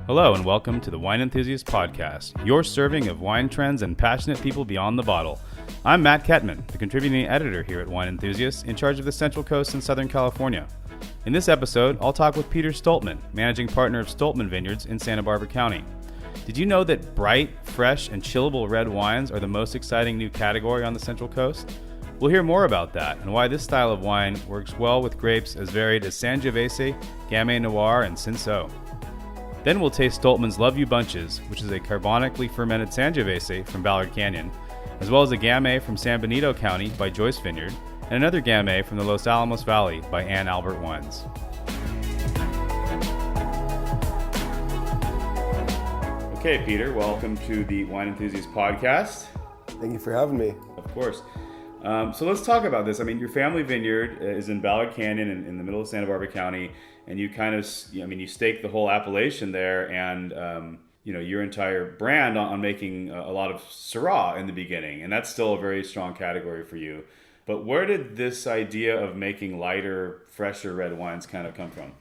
Hello and welcome to the Wine Enthusiast Podcast, your serving of wine trends and passionate people beyond the bottle. I'm Matt Kettmann, the contributing editor here at Wine Enthusiast, in charge of the Central Coast and Southern California. In this episode, I'll talk with Peter Stolpman, managing partner of Stolpman Vineyards in Santa Barbara County. Did you know that bright, fresh, and chillable red wines are the most exciting new category on the Central Coast? We'll hear more about that and why this style of wine works well with grapes as varied as Sangiovese, Gamay Noir, and Cinsault. Then we'll taste Stolpman's Love You Bunches, which is a carbonically fermented Sangiovese from Ballard Canyon, as well as a Gamay from San Benito County by Joyce Vineyard, and another Gamay from the Los Alamos Valley by Ann Albert Wines. Okay, Peter, welcome to the Wine Enthusiast Podcast. Thank you for having me. Of course. So let's talk about this. I mean, your family vineyard is in Ballard Canyon in the middle of Santa Barbara County, and you kind of, you stake the whole appellation there, and your entire brand on making a lot of Syrah in the beginning, and that's still a very strong category for you. But where did this idea of making lighter, fresher red wines kind of come from?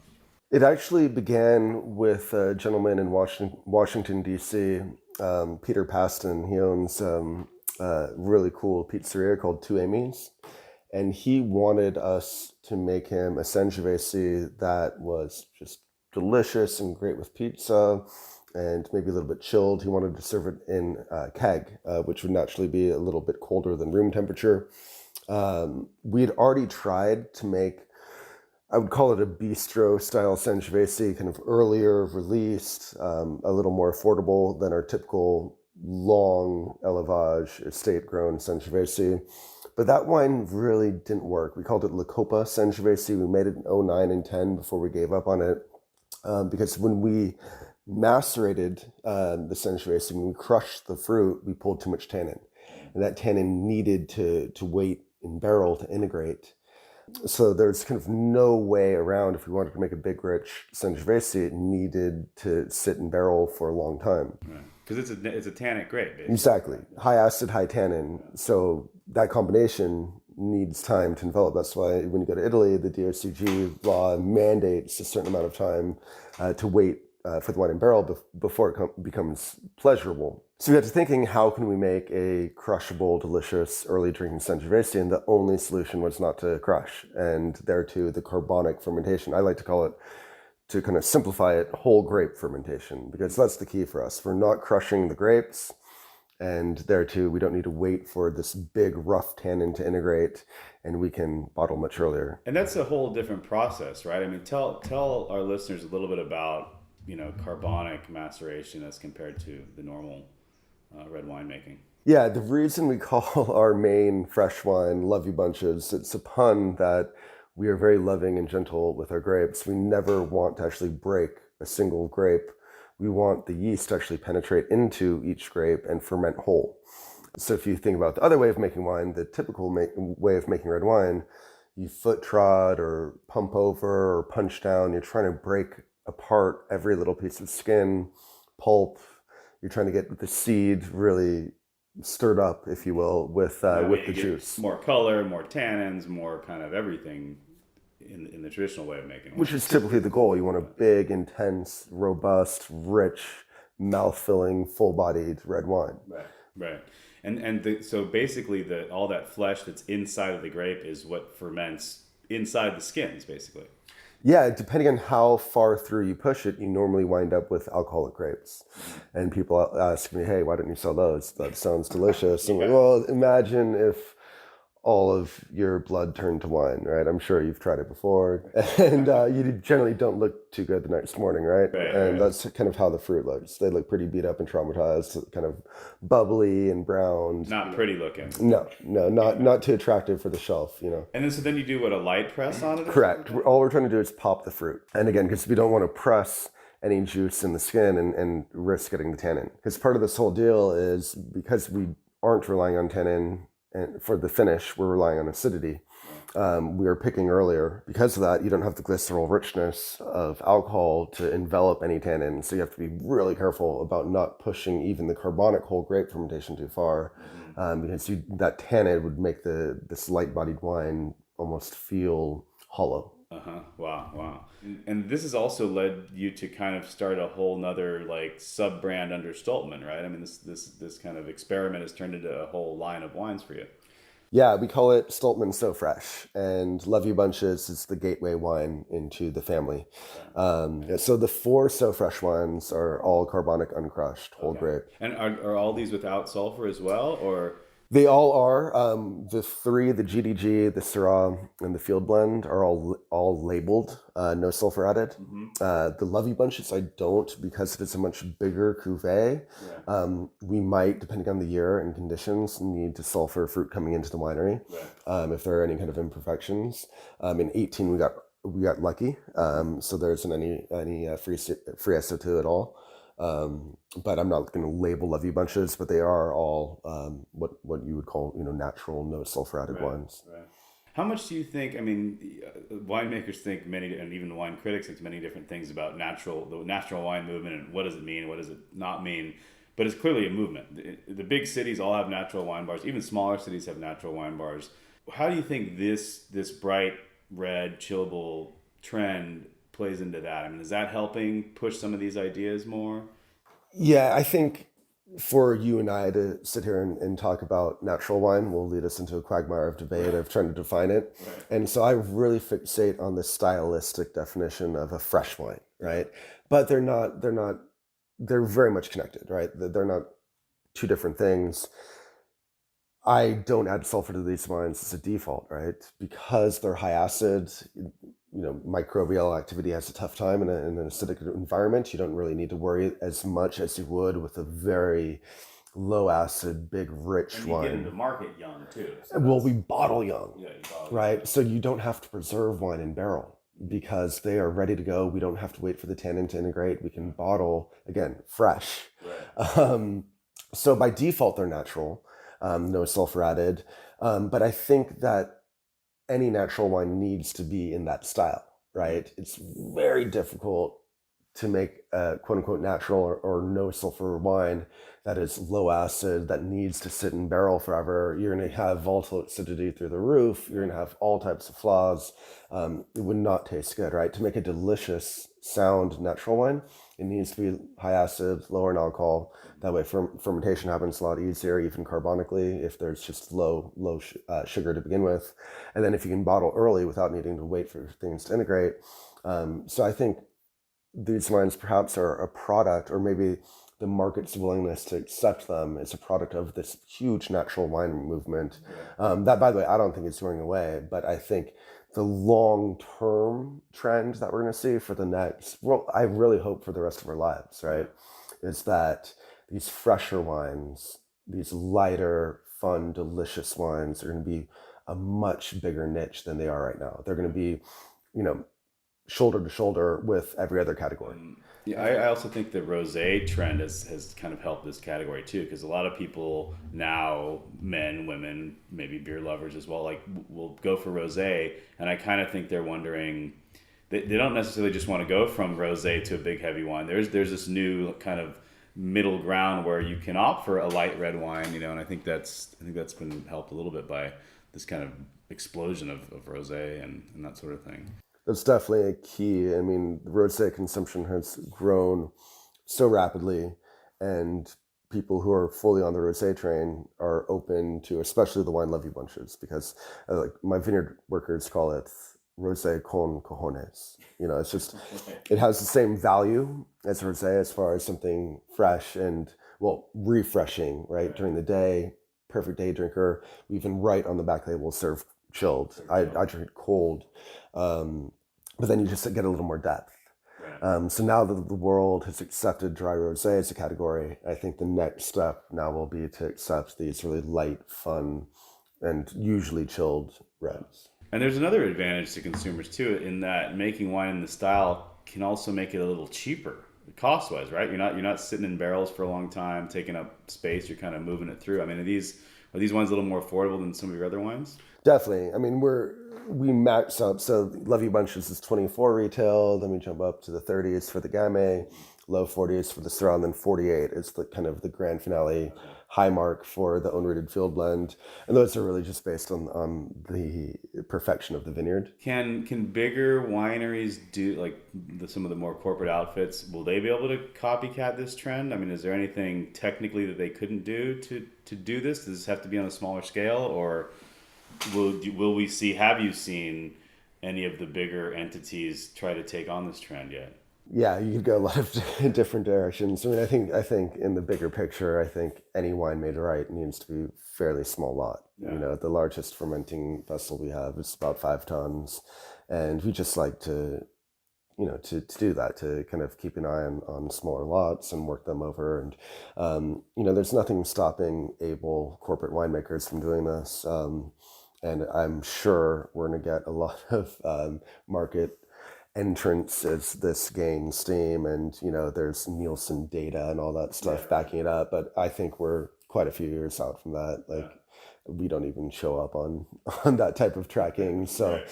It actually began with a gentleman in Washington, D.C., Peter Stolpman. He owns a really cool pizzeria called Two Amy's, and he wanted us to make him a Sangiovese that was just delicious and great with pizza and maybe a little bit chilled. He wanted to serve it in keg, which would naturally be a little bit colder than room temperature. We had already tried to make, I would call it a bistro style Sangiovese, kind of earlier released, a little more affordable than our typical long élevage estate grown Sangiovese. But that wine really didn't work. We called it La Copa Sangiovese. We made it in 09 and 10 before we gave up on it. Because when we macerated the Sangiovese, when we crushed the fruit, we pulled too much tannin. And that tannin needed to wait in barrel to integrate. So there's kind of no way around. If we wanted to make a big, rich Sangiovese, it needed to sit in barrel for a long time. Right. Because it's a tannic grape, basically. Exactly. High acid, high tannin. So that combination needs time to develop. That's why when you go to Italy, the DOCG law mandates a certain amount of time to wait for the wine in barrel before it becomes pleasurable. So we got to thinking, how can we make a crushable, delicious, early drinking Sangiovese? And the only solution was not to crush. And there too, the carbonic fermentation. I like to call it, to kind of simplify it, whole grape fermentation, because that's the key for us. We're not crushing the grapes, and there too, we don't need to wait for this big rough tannin to integrate, and we can bottle much earlier. And that's a whole different process, right? I mean, tell our listeners a little bit about, carbonic maceration as compared to the normal red wine making. Yeah, the reason we call our main fresh wine Love You Bunches, it's a pun that we are very loving and gentle with our grapes. We never want to actually break a single grape. We want the yeast to actually penetrate into each grape and ferment whole. So if you think about the other way of making wine, the typical way of making red wine, you foot trot or pump over or punch down. You're trying to break apart every little piece of skin, pulp. You're trying to get the seed really stirred up, if you will, with the juice. More color, more tannins, more kind of everything in the traditional way of making wine. Which is typically the goal. You want a big, intense, robust, rich, mouth-filling, full-bodied red wine. Right. And so basically all that flesh that's inside of the grape is what ferments inside the skins, basically. Yeah, depending on how far through you push it, you normally wind up with alcoholic grapes. And people ask me, hey, why don't you sell those? That sounds delicious. I'm like, well, imagine if all of your blood turned to wine, right? I'm sure you've tried it before. And you generally don't look too good the next morning, right? And that's kind of how the fruit looks. They look pretty beat up and traumatized, kind of bubbly and brown. Not pretty looking. No, not too attractive for the shelf, And then you do what, a light press on it? Correct. All we're trying to do is pop the fruit. And again, because we don't want to press any juice in the skin and risk getting the tannin. Because part of this whole deal is because we aren't relying on tannin, and for the finish, we're relying on acidity. We are picking earlier. Because of that, you don't have the glycerol richness of alcohol to envelop any tannin. So you have to be really careful about not pushing even the carbonic whole grape fermentation too far, because that tannin would make this light-bodied wine almost feel hollow. Wow. And this has also led you to kind of start a whole nother like sub brand under Stolpman, right? I mean, this kind of experiment has turned into a whole line of wines for you. Yeah, we call it Stolpman So Fresh, and Love You Bunches is the gateway wine into the family. So the four So Fresh wines are all carbonic uncrushed, whole grape. And are all these without sulfur as well, or? They all are. The three, the GDG, the Syrah, and the Field Blend, are all labeled, no sulfur added. The Lovey Bunches, I don't, because it is a much bigger cuvee. We might, depending on the year and conditions, need to sulfur fruit coming into the winery if there are any kind of imperfections. In 18, we got lucky, so there isn't any free SO2 at all. But I'm not going to label Love You Bunches, but they are all what you would call natural, no sulfur added wines. Right. How much do you think? I mean, winemakers think many, and even wine critics think many different things about the natural wine movement, and what does it mean, what does it not mean? But it's clearly a movement. The big cities all have natural wine bars. Even smaller cities have natural wine bars. How do you think this bright red chillable trend plays into that? I mean, is that helping push some of these ideas more? Yeah, I think for you and I to sit here and talk about natural wine will lead us into a quagmire of debate of trying to define it. Right. And so I really fixate on the stylistic definition of a fresh wine, right? But they're very much connected, right? They're not two different things. I don't add sulfur to these wines as a default, right? Because they're high acid, microbial activity has a tough time in an acidic environment. You don't really need to worry as much as you would with a very low acid, big, rich wine. And you get into market young too. So we bottle young, right? Young. So you don't have to preserve wine in barrel because they are ready to go. We don't have to wait for the tannin to integrate. We can bottle, again, fresh. Right. So by default, they're natural, no sulfur added. But I think that any natural wine needs to be in that style, right? It's very difficult to make a quote unquote natural or no sulfur wine that is low acid, that needs to sit in barrel forever. You're going to have volatile acidity through the roof. You're going to have all types of flaws. It would not taste good, right? To make a delicious, sound natural wine, it needs to be high acid, lower in alcohol. That way fermentation happens a lot easier, even carbonically, if there's just low sugar to begin with. And then if you can bottle early without needing to wait for things to integrate. So I think these wines perhaps are a product, or maybe the market's willingness to accept them is a product of this huge natural wine movement. That, by the way, I don't think it's going away, but I think the long-term trend that we're going to see for the next, I really hope for the rest of our lives, right, is that these fresher wines, these lighter, fun, delicious wines are going to be a much bigger niche than they are right now. They're going to be, shoulder to shoulder with every other category. Yeah, I also think the rosé trend has kind of helped this category too, because a lot of people now, men, women, maybe beer lovers as well, will go for rosé, and I kind of think they're wondering, they don't necessarily just want to go from rosé to a big heavy wine. There's this new kind of middle ground where you can opt for a light red wine, and I think that's been helped a little bit by this kind of explosion of rosé and that sort of thing. That's definitely a key. I mean, the rosé consumption has grown so rapidly, and people who are fully on the rosé train are open to, especially the wine Love You Bunches, because my vineyard workers call it rosé con cojones. It's just, it has the same value as rosé as far as something fresh and, refreshing, right? During the day, perfect day drinker. We even write on the back label, serve chilled. I drink it cold. But then you just get a little more depth. Right. So now that the world has accepted dry rosé as a category, I think the next step now will be to accept these really light, fun, and usually chilled reds. And there's another advantage to consumers too, in that making wine in the style can also make it a little cheaper, cost-wise, right? You're not sitting in barrels for a long time, taking up space. You're kind of moving it through. I mean, are these wines a little more affordable than some of your other wines? Definitely. I mean, we max out. So Love You Bunches is 24 retail. Then we jump up to the 30s for the Gamay. low 40s for the Syrah, and then 48 is the kind of the grand finale high mark for the unrooted field blend. And those are really just based on the perfection of the vineyard. Can bigger wineries do like some of the more corporate outfits? Will they be able to copycat this trend? I mean, is there anything technically that they couldn't do to do this? Does this have to be on a smaller scale, or will we see? Have you seen any of the bigger entities try to take on this trend yet? Yeah, you could go a lot of different directions. I mean, I think in the bigger picture, I think any wine made right needs to be fairly small lot. Yeah. You know, the largest fermenting vessel we have is about 5 tons, and we just like to, you know, to do that, to kind of keep an eye on smaller lots and work them over. And you know, there's nothing stopping able corporate winemakers from doing this. And I'm sure we're going to get a lot of market entrance as this gains steam, and you know, there's Nielsen data and all that stuff backing it up. But I think we're quite a few years out from that. Like, we don't even show up on that type of tracking. So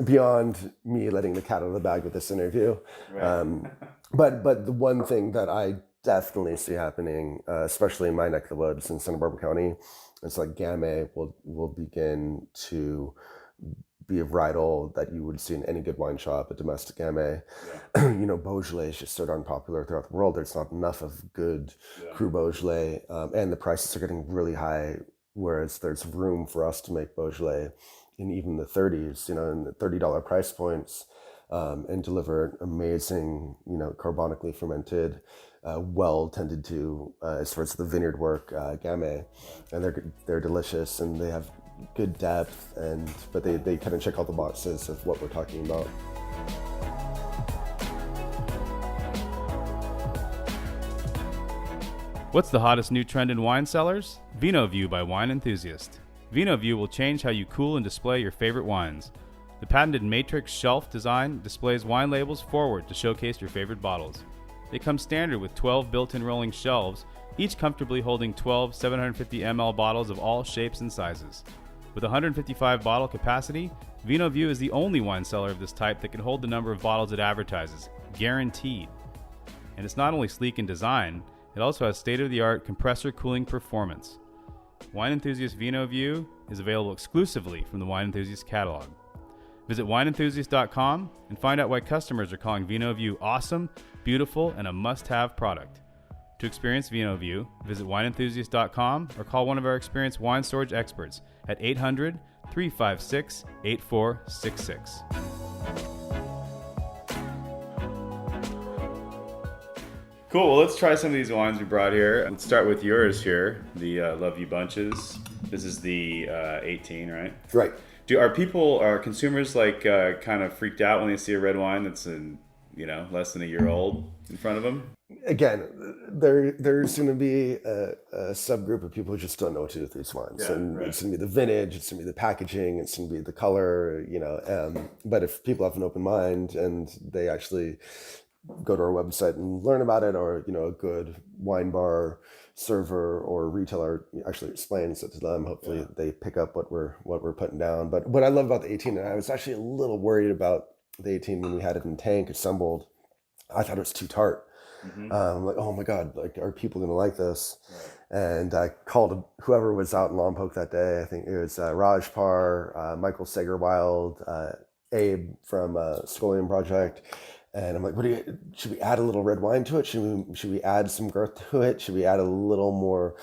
beyond me letting the cat out of the bag with this interview, but the one thing that I definitely see happening, especially in my neck of the woods in Santa Barbara County, it's like Gamay will begin to be a varietal that you would see in any good wine shop, a domestic Gamay. You know, Beaujolais is just so darn popular throughout the world. There's not enough of good Cru Beaujolais, and the prices are getting really high, whereas there's room for us to make Beaujolais in even the 30s, you know, in the $30 price points, and deliver amazing, you know, carbonically fermented, well tended to, as far as the vineyard work, Gamay, and they're delicious, and they have good depth, but they kind of check all the boxes of what we're talking about. What's the hottest new trend in wine cellars? VinoView by Wine Enthusiast. VinoView will change how you cool and display your favorite wines. The patented matrix shelf design displays wine labels forward to showcase your favorite bottles. They come standard with 12 built-in rolling shelves, each comfortably holding 12 750 ml bottles of all shapes and sizes. With 155 bottle capacity, VinoView is the only wine cellar of this type that can hold the number of bottles it advertises, guaranteed. And it's not only sleek in design, it also has state-of-the-art compressor cooling performance. Wine Enthusiast VinoView is available exclusively from the Wine Enthusiast catalog. Visit wineenthusiast.com and find out why customers are calling VinoView awesome, beautiful, and a must-have product. To experience VinoView, visit wineenthusiast.com or call one of our experienced wine storage experts at 800-356-8466. Cool. Well, let's try some of these wines we brought here. Let's start with yours here, the Love You Bunches. This is the 18, right? Right. Are consumers like kind of freaked out when they see a red wine that's less than a year old in front of them? Again, there's going to be a subgroup of people who just don't know what to do with these wines, and it's going to be the vintage, it's going to be the packaging, it's going to be the color, you know. But if people have an open mind and they actually go to our website and learn about it, or you know, a good wine bar server or retailer actually explains it to them, hopefully they pick up what we're putting down. But what I love about the 18, and I was actually a little worried about the 18 when we had it in tank assembled, I thought it was too tart. I'm like, oh my God, like, are people going to like this? And I called whoever was out in Lompoc that day. I think it was Raj Par, Michael Sagerwild, Abe from Scolium Project. And I'm like, should we add a little red wine to it? Should we add some girth to it? Should we add a little more,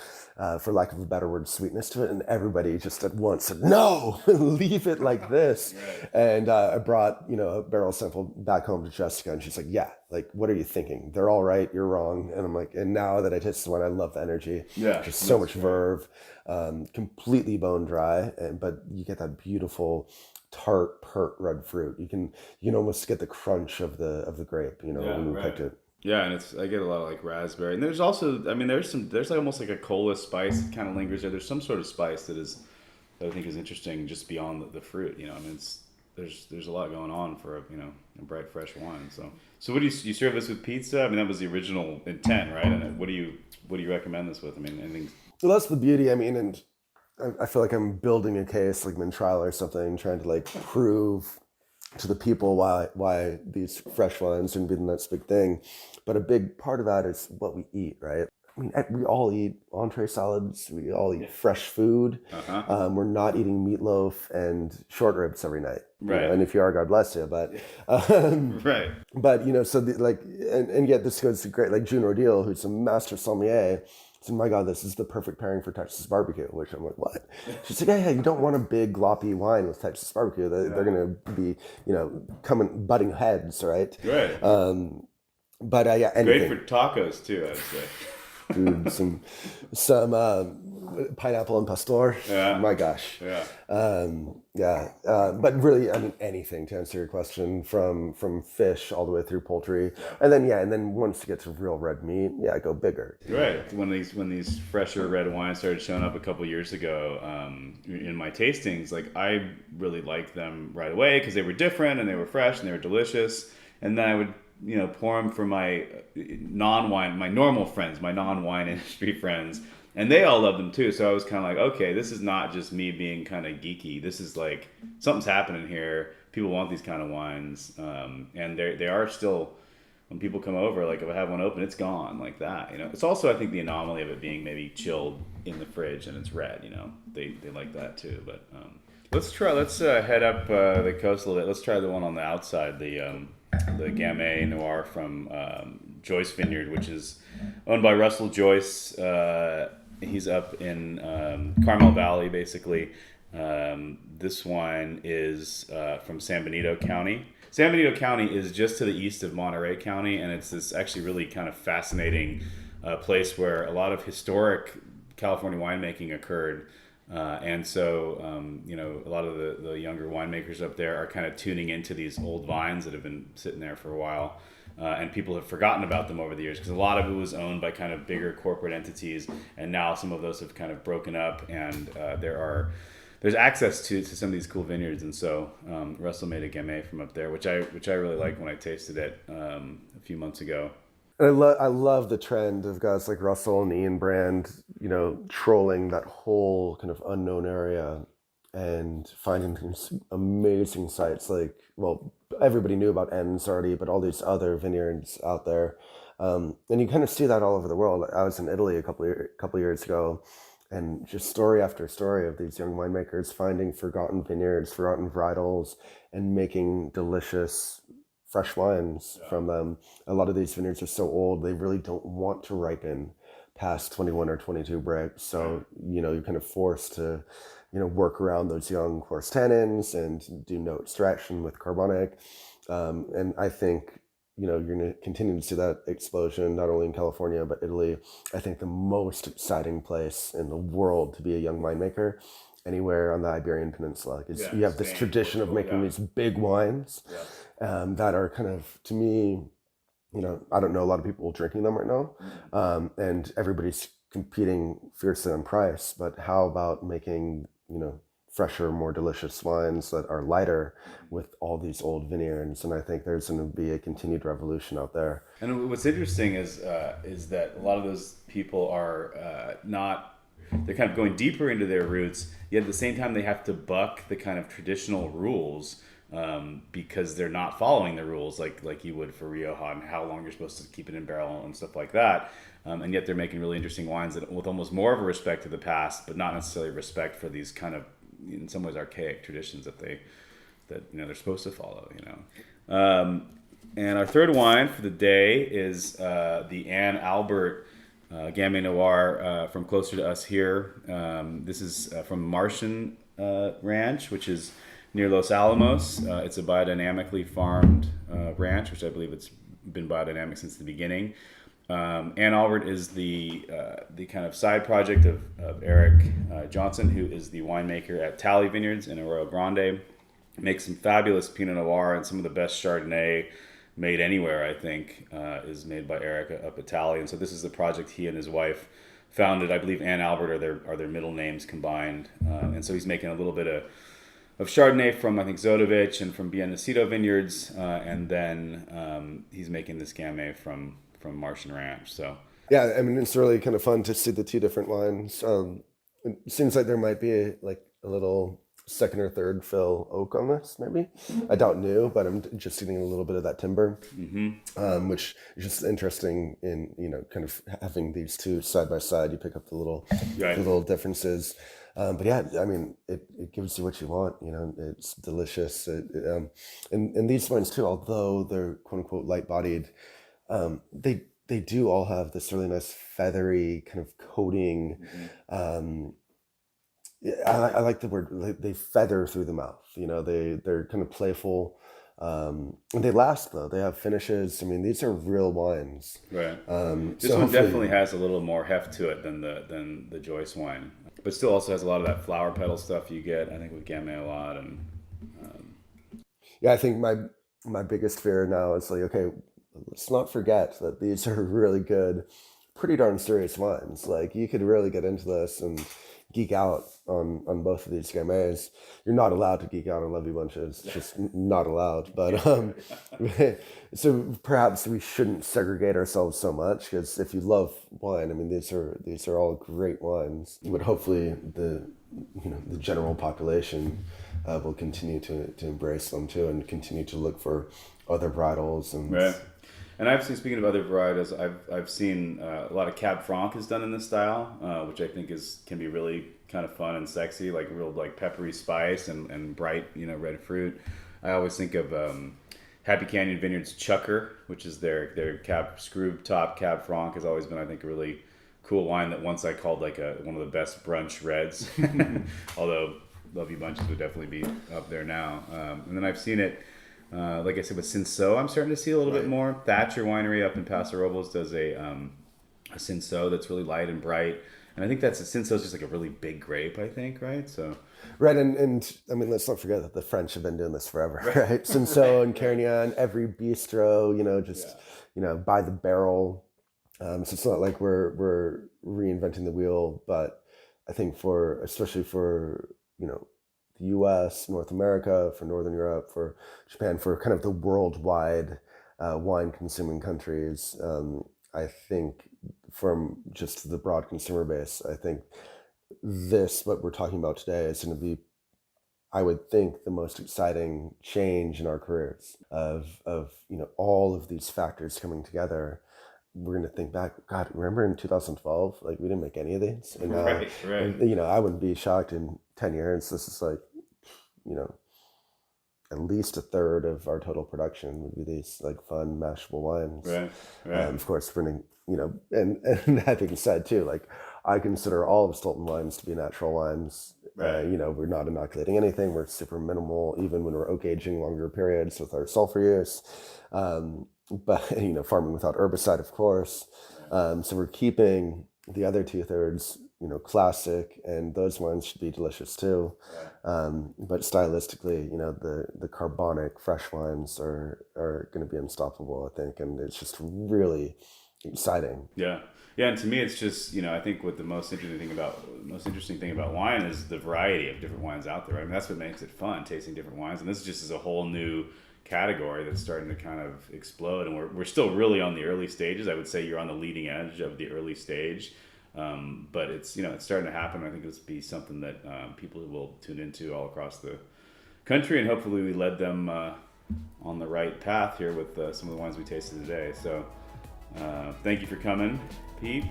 for lack of a better word, sweetness to it? And everybody just at once said, no, leave it like this. And I brought, you know, a barrel sample back home to Jessica, and she's like, yeah, like, what are you thinking? They're all right, you're wrong. And I'm like, and now that I tasted the one, I love the energy. Yeah, just so much verve, completely bone dry, but you get that beautiful tart, pert red fruit. You can almost get the crunch of the grape, you know, when you picked it. Yeah, and I get a lot of like raspberry, and there's also, I mean, there's like almost like a cola spice that kind of lingers there. There's some sort of spice that I think is interesting just beyond the fruit. You know, I mean, there's a lot going on for a bright fresh wine. So what do you serve this with pizza? I mean, that was the original intent, right? And what do you recommend this with? I mean, anything. Well, that's the beauty. I mean, and I feel like I'm building a case like I'm in trial or something, trying to like prove to the people why these fresh wines are being this big thing. But a big part of that is what we eat, right? I mean, we all eat entree salads. We all eat fresh food. We're not eating meatloaf and short ribs every night. Right. And if you are, God bless you. But right. But so and yet this goes to great, like June Ordeal, who's a master sommelier. So, my God, this is the perfect pairing for Texas barbecue. Which I'm like, what? She's like, yeah, you don't want a big gloppy wine with Texas barbecue. They're going to be, butting heads, right? Right. But yeah, anything. Great for tacos too, I'd say. Dude, some pineapple and pastor. Yeah. My gosh. Yeah. But really, I mean, anything to answer your question, from fish all the way through poultry, and then once you get to real red meat, go bigger. Right. When these fresher red wines started showing up a couple years ago, in my tastings, like I really liked them right away because they were different and they were fresh and they were delicious, and then I would pour them for my my normal friends, my non-wine industry friends, and they all loved them too. So I was kind of like, okay, this is not just me being kind of geeky. This is like something's happening here. People want these kind of wines, and they are still. When people come over, like if I have one open, it's gone like that. It's also, I think, the anomaly of it being maybe chilled in the fridge and it's red. They like that too. But let's head up the coast a little bit. Let's try the one on the outside, the Gamay Noir from Joyce Vineyard, which is owned by Russell Joyce. He's up in Carmel Valley, basically. This wine is from San Benito County. San Benito County is just to the east of Monterey County, and it's this actually really kind of fascinating place where a lot of historic California winemaking occurred. And so, a lot of the younger winemakers up there are kind of tuning into these old vines that have been sitting there for a while. And people have forgotten about them over the years because a lot of it was owned by kind of bigger corporate entities. And now some of those have kind of broken up, and there's access to some of these cool vineyards. And so Russell made a Gamay from up there, which I really liked when I tasted it a few months ago. I love the trend of guys like Russell and Ian Brand, trolling that whole kind of unknown area and finding these amazing sites. Like, well, everybody knew about Enns already, but all these other vineyards out there. And you kind of see that all over the world. I was in Italy a couple of years ago, and just story after story of these young winemakers finding forgotten vineyards, forgotten varietals, and making delicious fresh wines from them. A lot of these vineyards are so old, they really don't want to ripen past 21 or 22 bricks. So, you're kind of forced to, work around those young coarse tannins and do no extraction with carbonic. And I think, you're going to continue to see that explosion, not only in California, but Italy. I think the most exciting place in the world to be a young winemaker anywhere on the Iberian Peninsula. Because you have this tradition of making these big wines that are kind of, to me, I don't know a lot of people drinking them right now, and everybody's competing fiercely on price. But how about making, fresher, more delicious wines that are lighter with all these old vineyards? And I think there's going to be a continued revolution out there. And what's interesting is that a lot of those people are they're kind of going deeper into their roots, yet at the same time they have to buck the kind of traditional rules because they're not following the rules like you would for Rioja and how long you're supposed to keep it in barrel and stuff like that. And yet they're making really interesting wines that with almost more of a respect to the past, but not necessarily respect for these kind of, in some ways, archaic traditions that they're supposed to follow. And our third wine for the day is the Ann Albert Gamay Noir from closer to us here. This is from Martian Ranch, which is near Los Alamos. It's a biodynamically farmed ranch, which I believe it's been biodynamic since the beginning. Ann Albert is the kind of side project of Eric Johnson, who is the winemaker at Tally Vineyards in Arroyo Grande. Makes some fabulous Pinot Noir, and some of the best Chardonnay made anywhere, I think, is made by Eric up at Tally. And so this is the project he and his wife founded. I believe Ann Albert are their middle names combined. And so he's making a little bit of Chardonnay from, I think, Zodovich and from Bien Nacido Vineyards. And then he's making this Gamay from Martian Ranch. So yeah, I mean, it's really kind of fun to see the two different wines. It seems like there might be a little second or third fill oak on this, maybe. I doubt new, but I'm just getting a little bit of that timber, which is just interesting in, kind of having these two side by side. You pick up the little differences. But yeah, I mean, it gives you what you want, it's delicious. And these wines too, although they're quote unquote light bodied, they do all have this really nice feathery kind of coating. I like the word, they feather through the mouth, they're kind of playful. And they last though. They have finishes. I mean, these are real wines. Right. This one definitely has a little more heft to it than the Joyce wine, but still also has a lot of that flower petal stuff you get, I think, with Gamay a lot. And yeah, I think my biggest fear now is like, okay, let's not forget that these are really good, pretty darn serious wines. Like, you could really get into this and geek out on both of these Gamays. You're not allowed to geek out on Love You Bunches. It's just not allowed. But so perhaps we shouldn't segregate ourselves so much, because if you love wine, I mean, these are all great wines. But hopefully the general population will continue to embrace them too, and continue to look for other varietals. And right. And I've seen, speaking of other varietals, I've seen a lot of Cab Franc is done in this style, which I think can be really kind of fun and sexy, like real like peppery spice and bright red fruit. I always think of Happy Canyon Vineyards Chucker, which is their screw top Cab Franc, has always been, I think, a really cool wine that once I called like one of the best brunch reds. Although Love You Bunches would definitely be up there now. And then I've seen it. Like I said, with Cinsault, I'm starting to see a little bit more. Thatcher Winery up in Paso Robles does a Cinsault that's really light and bright, and I think Cinsault's just like a really big grape, I think, right? So, right, and I mean, let's not forget that the French have been doing this forever, right? Cinsault and Carignan, every bistro, by the barrel. So it's not like we're reinventing the wheel, but I think especially for the U.S., North America, for Northern Europe, for Japan, for kind of the worldwide wine-consuming countries. I think from just the broad consumer base, I think what we're talking about today is going to be, I would think, the most exciting change in our careers of all of these factors coming together. We're going to think back, God, remember in 2012, like, we didn't make any of these. And right. I wouldn't be shocked in 10 years. This is like, at least a third of our total production would be these like fun, mashable wines. Right. Of course, and that being said too, like, I consider all of Stolpman wines to be natural wines. Right. We're not inoculating anything. We're super minimal, even when we're oak aging longer periods with our sulfur use. But farming without herbicide, of course. So we're keeping the other 2/3, classic, and those wines should be delicious too. But stylistically, the carbonic fresh wines are going to be unstoppable, I think, and it's just really exciting. Yeah, and to me, it's just I think what the most interesting thing about wine is the variety of different wines out there. I mean, that's what makes it fun, tasting different wines, and this just is a whole new category that's starting to kind of explode, and we're still really on the early stages. I would say you're on the leading edge of the early stage, but it's it's starting to happen. I think it'll be something that people will tune into all across the country, and hopefully we led them on the right path here with some of the wines we tasted today. So thank you for coming, Pete.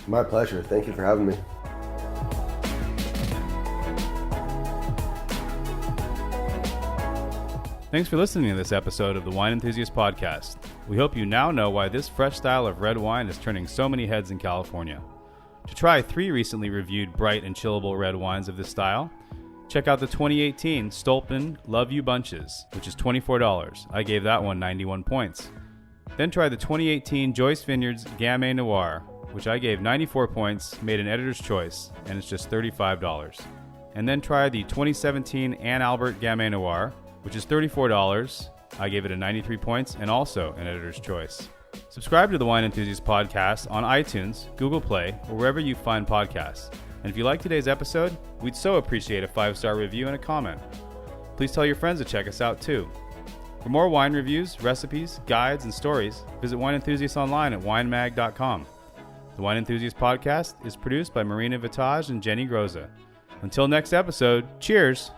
My pleasure. Thank you for having me. Thanks for listening to this episode of the Wine Enthusiast Podcast. We hope you now know why this fresh style of red wine is turning so many heads in California. To try 3 recently reviewed bright and chillable red wines of this style, check out the 2018 Stolpman Love You Bunches, which is $24. I gave that one 91 points. Then try the 2018 Joyce Vineyards Gamay Noir, which I gave 94 points, made an editor's choice, and it's just $35. And then try the 2017 Ann Albert Gamay Noir, which is $34. I gave it a 93 points and also an editor's choice. Subscribe to the Wine Enthusiast Podcast on iTunes, Google Play, or wherever you find podcasts. And if you like today's episode, we'd so appreciate a 5-star review and a comment. Please tell your friends to check us out too. For more wine reviews, recipes, guides, and stories, visit Wine Enthusiast online at winemag.com. The Wine Enthusiast Podcast is produced by Marina Vitage and Jenny Groza. Until next episode, cheers.